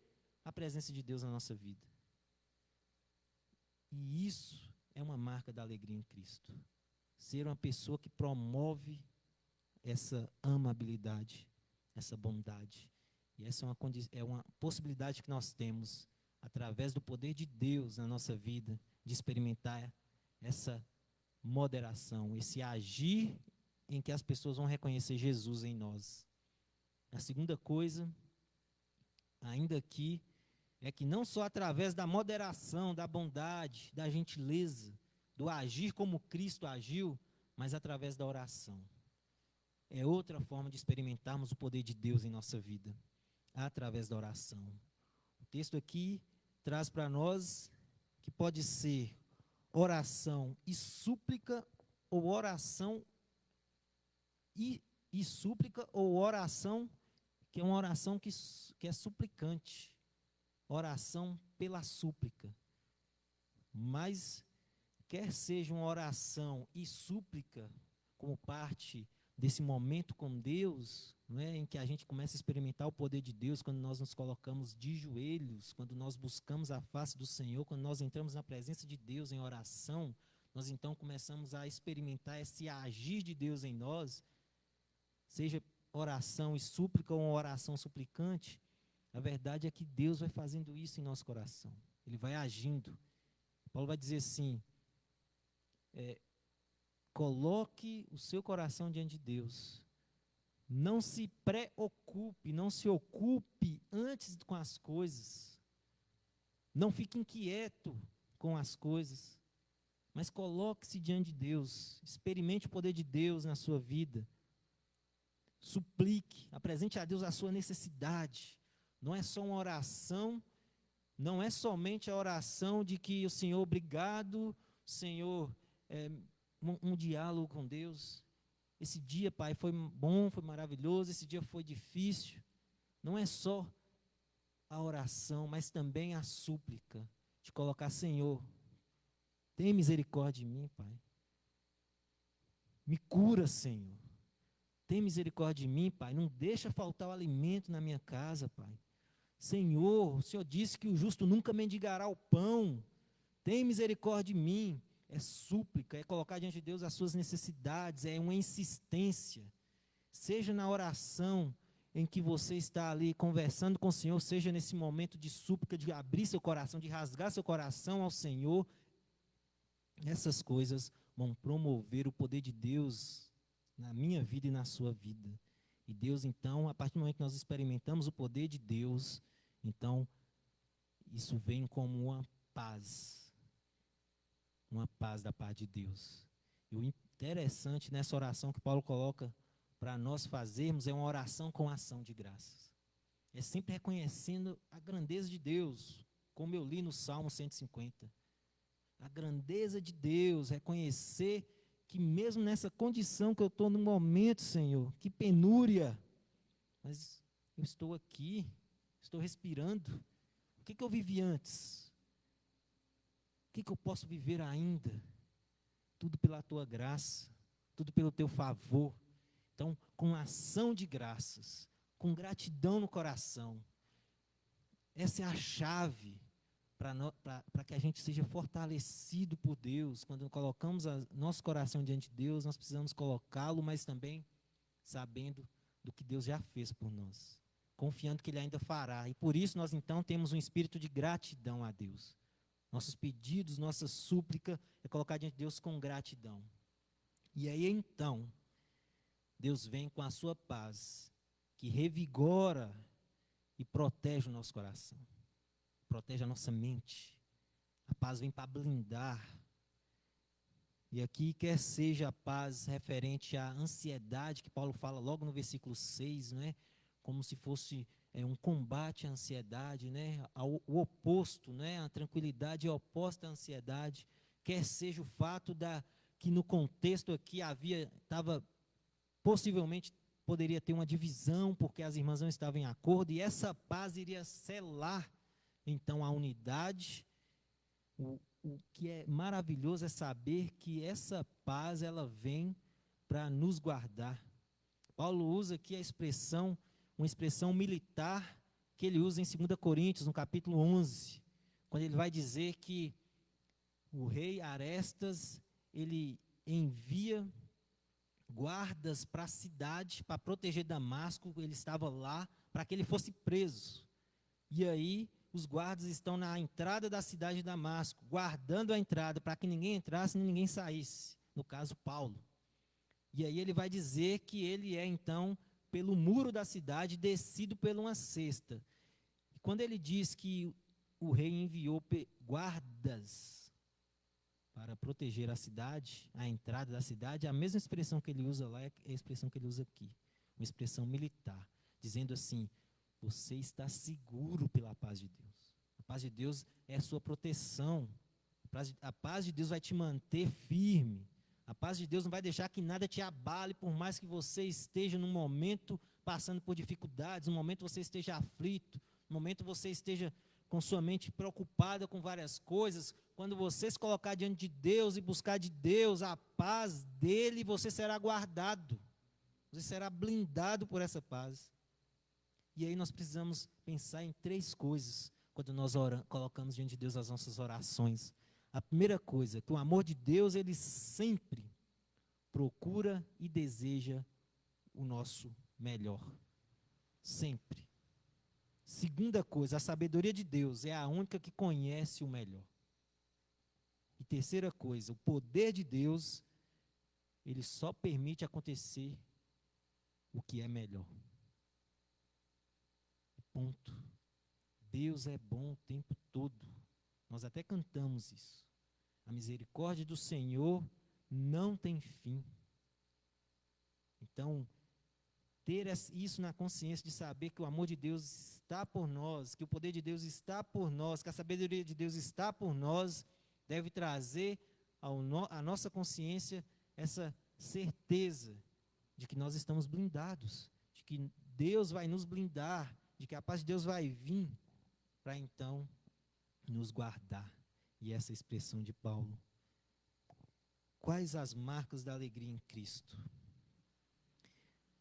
a presença de Deus na nossa vida. E isso é uma marca da alegria em Cristo. Ser uma pessoa que promove essa amabilidade, essa bondade. E essa é uma possibilidade que nós temos, através do poder de Deus na nossa vida, de experimentar essa moderação, esse agir em que as pessoas vão reconhecer Jesus em nós. A segunda coisa, ainda aqui, é que não só através da moderação, da bondade, da gentileza, do agir como Cristo agiu, mas através da oração. É outra forma de experimentarmos o poder de Deus em nossa vida, através da oração. O texto aqui traz para nós que pode ser oração e súplica, ou oração e súplica, ou oração que é uma oração que é suplicante, oração pela súplica. Mas, quer seja uma oração e súplica, como parte desse momento com Deus, não é, em que a gente começa a experimentar o poder de Deus, quando nós nos colocamos de joelhos, quando nós buscamos a face do Senhor, quando nós entramos na presença de Deus em oração, nós então começamos a experimentar esse agir de Deus em nós, seja oração e súplica ou uma oração suplicante. A verdade é que Deus vai fazendo isso em nosso coração. Ele vai agindo. Paulo vai dizer assim, coloque o seu coração diante de Deus. Não se preocupe, não se ocupe antes com as coisas. Não fique inquieto com as coisas. Mas coloque-se diante de Deus. Experimente o poder de Deus na sua vida. Suplique, apresente a Deus a sua necessidade. Não é só uma oração, não é somente a oração de que o Senhor, obrigado, Senhor, um diálogo com Deus. Esse dia, Pai, foi bom, foi maravilhoso, esse dia foi difícil. Não é só a oração, mas também a súplica, de colocar, Senhor, tem misericórdia de mim, Pai. Me cura, Senhor. Tem misericórdia de mim, Pai. Não deixa faltar o alimento na minha casa, Pai. Senhor, o Senhor disse que o justo nunca mendigará o pão. Tem misericórdia de mim. É súplica, é colocar diante de Deus as suas necessidades, é uma insistência. Seja na oração em que você está ali conversando com o Senhor, seja nesse momento de súplica, de abrir seu coração, de rasgar seu coração ao Senhor. Essas coisas vão promover o poder de Deus na minha vida e na sua vida. E Deus, então, a partir do momento que nós experimentamos o poder de Deus, então, isso vem como uma paz da parte de Deus. E o interessante nessa oração que Paulo coloca para nós fazermos é uma oração com ação de graças. É sempre reconhecendo a grandeza de Deus, como eu li no Salmo 150. A grandeza de Deus, reconhecer que mesmo nessa condição que eu estou no momento, Senhor, que penúria, mas eu estou aqui, estou respirando. O que eu vivi antes? O que eu posso viver ainda? Tudo pela tua graça, tudo pelo teu favor. Então, com ação de graças, com gratidão no coração, essa é a chave para que a gente seja fortalecido por Deus. Quando colocamos nosso coração diante de Deus, nós precisamos colocá-lo, mas também sabendo do que Deus já fez por nós, confiando que Ele ainda fará. E por isso nós então temos um espírito de gratidão a Deus. Nossos pedidos, nossa súplica é colocar diante de Deus com gratidão. E aí então, Deus vem com a sua paz, que revigora e protege o nosso coração. Protege a nossa mente. A paz vem para blindar. E aqui, quer seja a paz referente à ansiedade, que Paulo fala logo no versículo 6, né? Como se fosse um combate à ansiedade, né? O oposto, né? A tranquilidade é oposta à ansiedade. Quer seja o fato que no contexto aqui possivelmente poderia ter uma divisão, porque as irmãs não estavam em acordo, e essa paz iria selar, então, a unidade. O que é maravilhoso é saber que essa paz, ela vem para nos guardar. Paulo usa aqui uma expressão militar, que ele usa em 2 Coríntios, no capítulo 11, quando ele vai dizer que o rei Arestas, ele envia guardas para a cidade, para proteger Damasco, ele estava lá, para que ele fosse preso. E aí, os guardas estão na entrada da cidade de Damasco, guardando a entrada, para que ninguém entrasse e ninguém saísse, no caso, Paulo. E aí ele vai dizer que ele é, então, pelo muro da cidade, descido por uma cesta. E quando ele diz que o rei enviou guardas para proteger a cidade, a entrada da cidade, a mesma expressão que ele usa lá é a expressão que ele usa aqui, uma expressão militar, dizendo assim: você está seguro pela paz de Deus. A paz de Deus é a sua proteção. A paz de Deus vai te manter firme. A paz de Deus não vai deixar que nada te abale, por mais que você esteja num momento passando por dificuldades, num momento você esteja aflito, num momento você esteja com sua mente preocupada com várias coisas. Quando você se colocar diante de Deus e buscar de Deus a paz dele, você será guardado. Você será blindado por essa paz. E aí nós precisamos pensar em 3 coisas quando nós colocamos diante de Deus as nossas orações. A primeira coisa, que o amor de Deus, ele sempre procura e deseja o nosso melhor. Sempre. Segunda coisa, a sabedoria de Deus é a única que conhece o melhor. E terceira coisa, o poder de Deus, ele só permite acontecer o que é melhor. Ponto. Deus é bom o tempo todo. Nós até cantamos isso. A misericórdia do Senhor não tem fim. Então, ter isso na consciência de saber que o amor de Deus está por nós, que o poder de Deus está por nós, que a sabedoria de Deus está por nós, deve trazer à nossa consciência essa certeza de que nós estamos blindados, de que Deus vai nos blindar, de que a paz de Deus vai vir para então nos guardar. E essa expressão de Paulo. Quais as marcas da alegria em Cristo?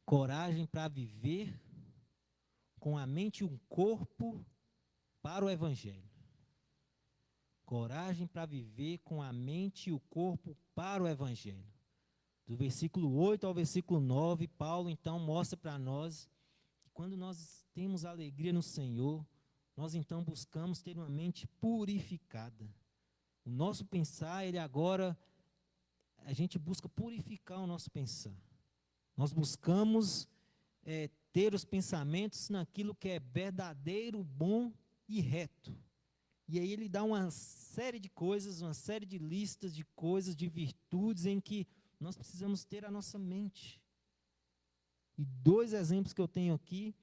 Coragem para viver com a mente e um corpo para o Evangelho. Coragem para viver com a mente e o corpo para o Evangelho. Do versículo 8 ao versículo 9, Paulo então mostra para nós que quando nós temos alegria no Senhor, nós então buscamos ter uma mente purificada. O nosso pensar, a gente busca purificar o nosso pensar. Nós buscamos ter os pensamentos naquilo que é verdadeiro, bom e reto. E aí ele dá uma série de coisas, uma série de listas de coisas, de virtudes em que nós precisamos ter a nossa mente. E 2 exemplos que eu tenho aqui,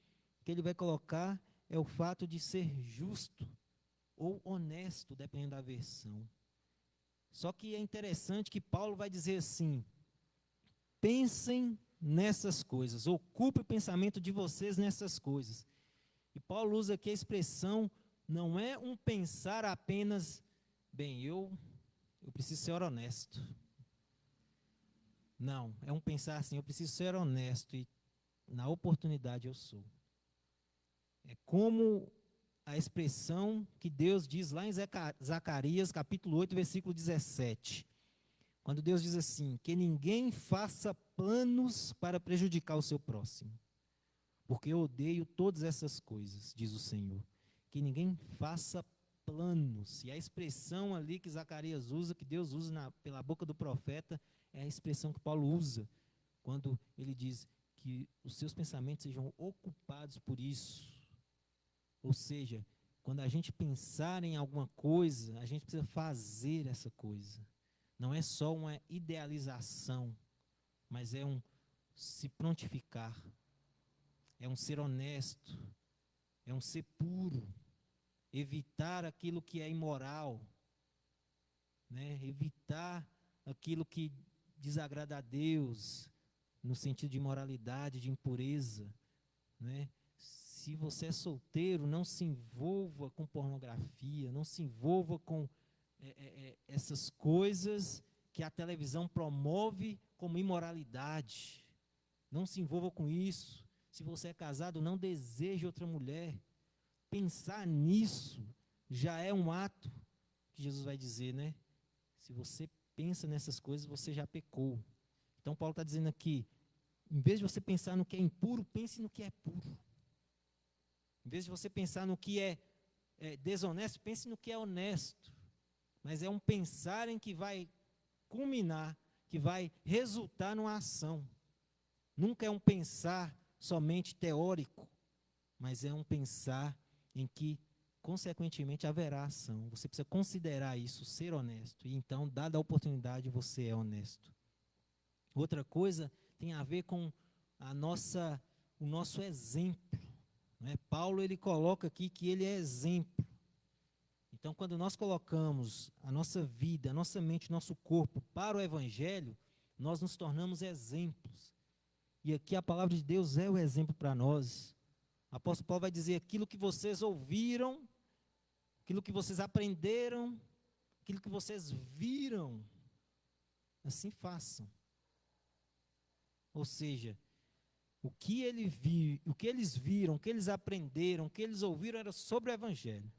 que ele vai colocar, é o fato de ser justo ou honesto, dependendo da versão. Só que é interessante que Paulo vai dizer assim: pensem nessas coisas, ocupe o pensamento de vocês nessas coisas. E Paulo usa aqui a expressão, não é um pensar apenas, bem, eu preciso ser honesto. Não, é um pensar assim, eu preciso ser honesto e na oportunidade eu sou. É como a expressão que Deus diz lá em Zacarias, capítulo 8, versículo 17. Quando Deus diz assim, que ninguém faça planos para prejudicar o seu próximo, porque eu odeio todas essas coisas, diz o Senhor. Que ninguém faça planos. E a expressão ali que Zacarias usa, que Deus usa pela boca do profeta, é a expressão que Paulo usa, quando ele diz que os seus pensamentos sejam ocupados por isso. Ou seja, quando a gente pensar em alguma coisa, a gente precisa fazer essa coisa. não é só uma idealização, mas é um se prontificar, é um ser honesto, é um ser puro, evitar aquilo que é imoral, né? Evitar aquilo que desagrada a Deus, no sentido de imoralidade, de impureza, né? Se você é solteiro, não se envolva com pornografia, não se envolva com essas coisas que a televisão promove como imoralidade. Não se envolva com isso. Se você é casado, não deseje outra mulher. Pensar nisso já é um ato que Jesus vai dizer, né? Se você pensa nessas coisas, você já pecou. Então Paulo está dizendo aqui, em vez de você pensar no que é impuro, pense no que é puro. Em vez de você pensar no que é desonesto, pense no que é honesto. Mas é um pensar em que vai culminar, que vai resultar numa ação. Nunca é um pensar somente teórico, mas é um pensar em que, consequentemente, haverá ação. Você precisa considerar isso, ser honesto. E então, dada a oportunidade, você é honesto. Outra coisa tem a ver com o nosso exemplo. Né? Paulo ele coloca aqui que ele é exemplo. Então, quando nós colocamos a nossa vida, a nossa mente, nosso corpo para o Evangelho, nós nos tornamos exemplos. E aqui a palavra de Deus é o exemplo para nós. O apóstolo Paulo vai dizer, aquilo que vocês ouviram, aquilo que vocês aprenderam, aquilo que vocês viram, assim façam. Ou seja, o que eles viram, o que eles aprenderam, o que eles ouviram era sobre o Evangelho.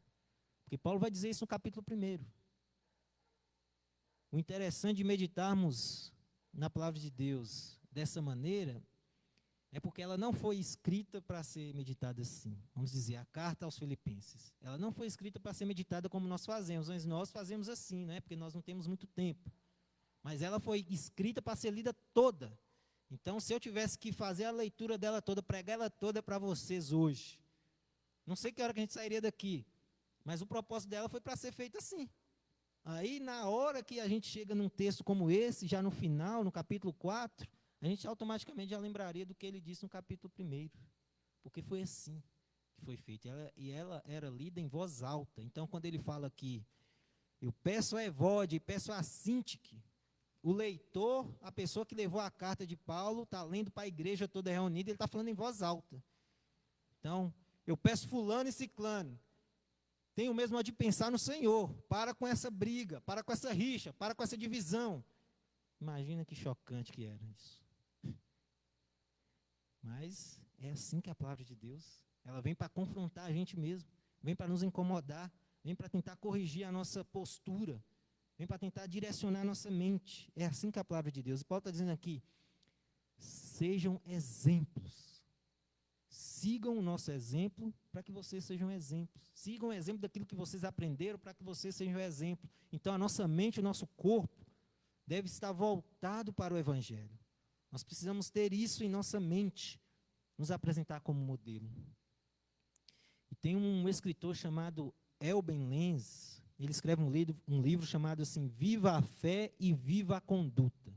Porque Paulo vai dizer isso no capítulo 1. O interessante de meditarmos na palavra de Deus dessa maneira é porque ela não foi escrita para ser meditada assim. Vamos dizer, a carta aos Filipenses. Ela não foi escrita para ser meditada como nós fazemos, mas nós fazemos assim, né? Porque nós não temos muito tempo. Mas ela foi escrita para ser lida toda. Então, se eu tivesse que fazer a leitura dela toda, pregar ela toda para vocês hoje, não sei que hora que a gente sairia daqui, mas o propósito dela foi para ser feita assim. Aí, na hora que a gente chega num texto como esse, já no final, no capítulo 4, a gente automaticamente já lembraria do que ele disse no capítulo 1. Porque foi assim que foi feito. E ela era lida em voz alta. Então, quando ele fala aqui, eu peço a Evódia e peço a Sintique, o leitor, a pessoa que levou a carta de Paulo, está lendo para a igreja toda reunida, ele está falando em voz alta. Então, eu peço fulano e ciclano, tenho mesmo de pensar no Senhor, para com essa briga, para com essa rixa, para com essa divisão. Imagina que chocante que era isso. Mas é assim que a palavra de Deus, ela vem para confrontar a gente mesmo, vem para nos incomodar, vem para tentar corrigir a nossa postura, vem para tentar direcionar a nossa mente. É assim que a palavra de Deus. E Paulo está dizendo aqui, sejam exemplos. Sigam o nosso exemplo para que vocês sejam exemplos. Sigam o exemplo daquilo que vocês aprenderam para que vocês sejam exemplo. Então, a nossa mente, o nosso corpo, deve estar voltado para o Evangelho. Nós precisamos ter isso em nossa mente, nos apresentar como modelo. E tem um escritor chamado Elben Lenz, ele escreve um livro chamado assim, Viva a Fé e Viva a Conduta.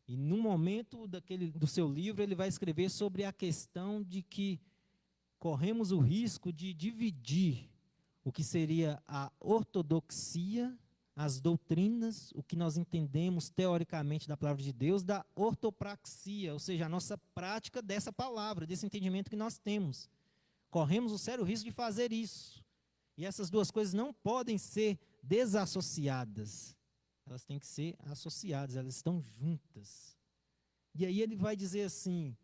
E no momento do seu livro, ele vai escrever sobre a questão de que corremos o risco de dividir o que seria a ortodoxia, as doutrinas, o que nós entendemos teoricamente da palavra de Deus, da ortopraxia, ou seja, a nossa prática dessa palavra, desse entendimento que nós temos. Corremos o sério risco de fazer isso. E essas duas coisas não podem ser desassociadas. Elas têm que ser associadas, elas estão juntas. E aí ele vai dizer assim,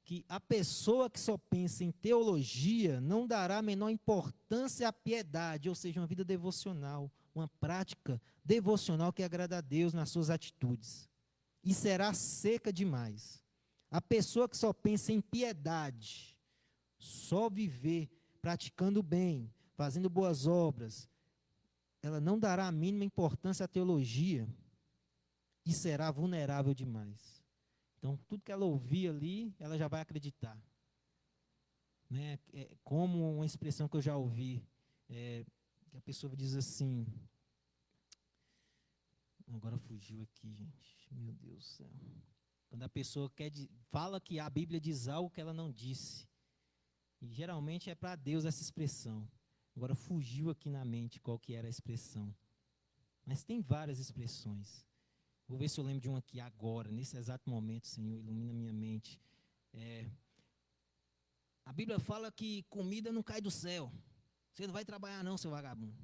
que a pessoa que só pensa em teologia não dará a menor importância à piedade, ou seja, uma vida devocional, uma prática devocional que agrada a Deus nas suas atitudes. E será seca demais. A pessoa que só pensa em piedade, só viver praticando bem, fazendo boas obras, ela não dará a mínima importância à teologia e será vulnerável demais. Então, tudo que ela ouvir ali, ela já vai acreditar. Né? Como uma expressão que eu já ouvi, que a pessoa diz assim, Agora fugiu aqui, gente. Meu Deus do céu. Quando a pessoa fala que a Bíblia diz algo que ela não disse. E geralmente é para Deus essa expressão. Agora fugiu aqui na mente qual que era a expressão. Mas tem várias expressões. Vou ver se eu lembro de uma aqui agora, nesse exato momento, Senhor, ilumina minha mente. A Bíblia fala que comida não cai do céu. Você não vai trabalhar não, seu vagabundo.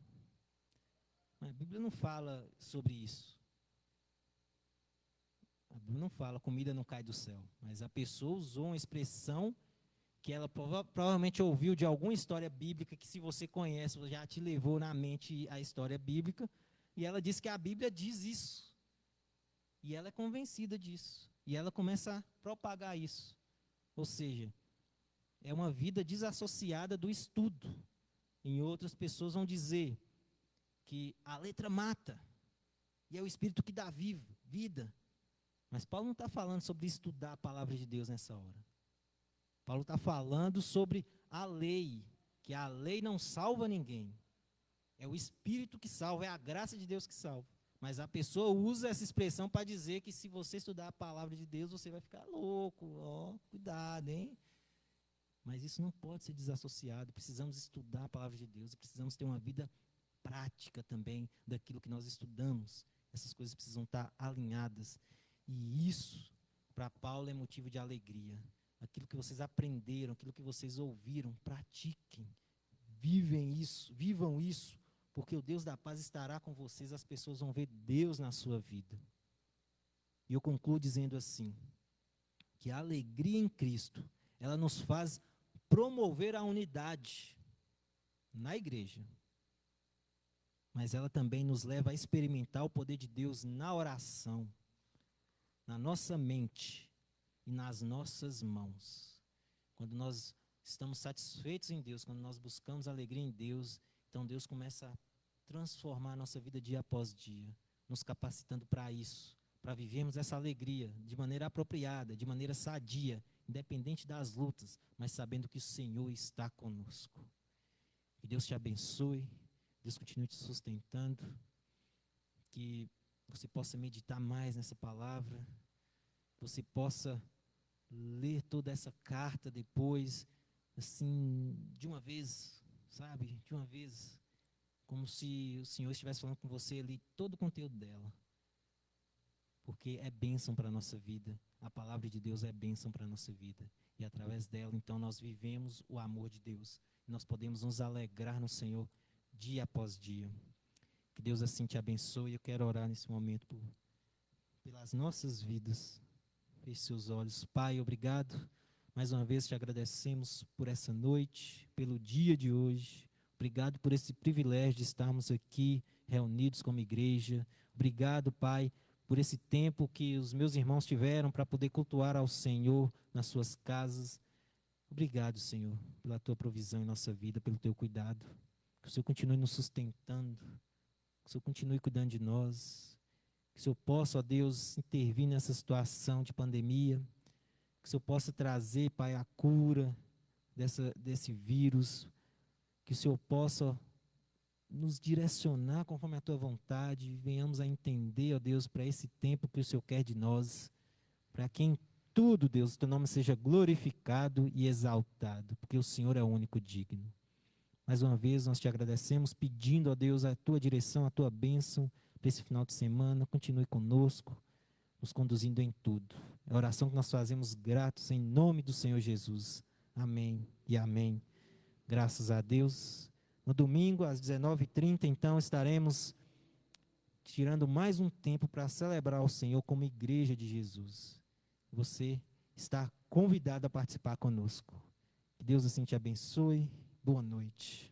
Mas a Bíblia não fala sobre isso. A Bíblia não fala comida não cai do céu. Mas a pessoa usou uma expressão que ela provavelmente ouviu de alguma história bíblica que, se você conhece, já te levou na mente a história bíblica. E ela diz que a Bíblia diz isso. E ela é convencida disso. E ela começa a propagar isso. Ou seja, é uma vida desassociada do estudo. Em outras pessoas vão dizer que a letra mata. E é o Espírito que dá vida. Mas Paulo não está falando sobre estudar a palavra de Deus nessa hora. Paulo está falando sobre a lei. Que a lei não salva ninguém. É o Espírito que salva, é a graça de Deus que salva. Mas a pessoa usa essa expressão para dizer que se você estudar a palavra de Deus, você vai ficar louco. Cuidado, hein? Mas isso não pode ser desassociado. Precisamos estudar a palavra de Deus. Precisamos ter uma vida prática também daquilo que nós estudamos. Essas coisas precisam estar alinhadas. E isso, para Paulo, é motivo de alegria. Aquilo que vocês aprenderam, aquilo que vocês ouviram, pratiquem. Vivam isso. Porque o Deus da paz estará com vocês, as pessoas vão ver Deus na sua vida. E eu concluo dizendo assim, que a alegria em Cristo, ela nos faz promover a unidade na igreja. Mas ela também nos leva a experimentar o poder de Deus na oração, na nossa mente e nas nossas mãos. Quando nós estamos satisfeitos em Deus, quando nós buscamos alegria em Deus, então Deus começa a transformar a nossa vida dia após dia, nos capacitando para isso, para vivermos essa alegria de maneira apropriada, de maneira sadia, independente das lutas, mas sabendo que o Senhor está conosco. Que Deus te abençoe, Deus continue te sustentando, que você possa meditar mais nessa palavra, que você possa ler toda essa carta depois, assim, de uma vez, sabe, de uma vez, como se o Senhor estivesse falando com você ali, todo o conteúdo dela. Porque é bênção para a nossa vida. A palavra de Deus é bênção para a nossa vida. E através dela, então, nós vivemos o amor de Deus. Nós podemos nos alegrar no Senhor dia após dia. Que Deus assim te abençoe. Eu quero orar nesse momento pelas nossas vidas. Feche seus olhos. Pai, obrigado. Mais uma vez te agradecemos por essa noite, pelo dia de hoje. Obrigado por esse privilégio de estarmos aqui reunidos como igreja. Obrigado, Pai, por esse tempo que os meus irmãos tiveram para poder cultuar ao Senhor nas suas casas. Obrigado, Senhor, pela tua provisão em nossa vida, pelo teu cuidado. Que o Senhor continue nos sustentando, que o Senhor continue cuidando de nós. Que o Senhor possa, ó Deus, intervir nessa situação de pandemia. Que o Senhor possa trazer, Pai, a cura desse vírus. Que o Senhor possa nos direcionar conforme a tua vontade. Venhamos a entender, ó Deus, para esse tempo que o Senhor quer de nós. Para que em tudo, Deus, o teu nome seja glorificado e exaltado. Porque o Senhor é o único digno. Mais uma vez, nós te agradecemos, pedindo, ó Deus, a tua direção, a tua bênção para esse final de semana. Continue conosco, nos conduzindo em tudo. É a oração que nós fazemos gratos em nome do Senhor Jesus. Amém e amém. Graças a Deus. No domingo, às 19h30, então, estaremos tirando mais um tempo para celebrar o Senhor como igreja de Jesus. Você está convidado a participar conosco. Que Deus assim te abençoe. Boa noite.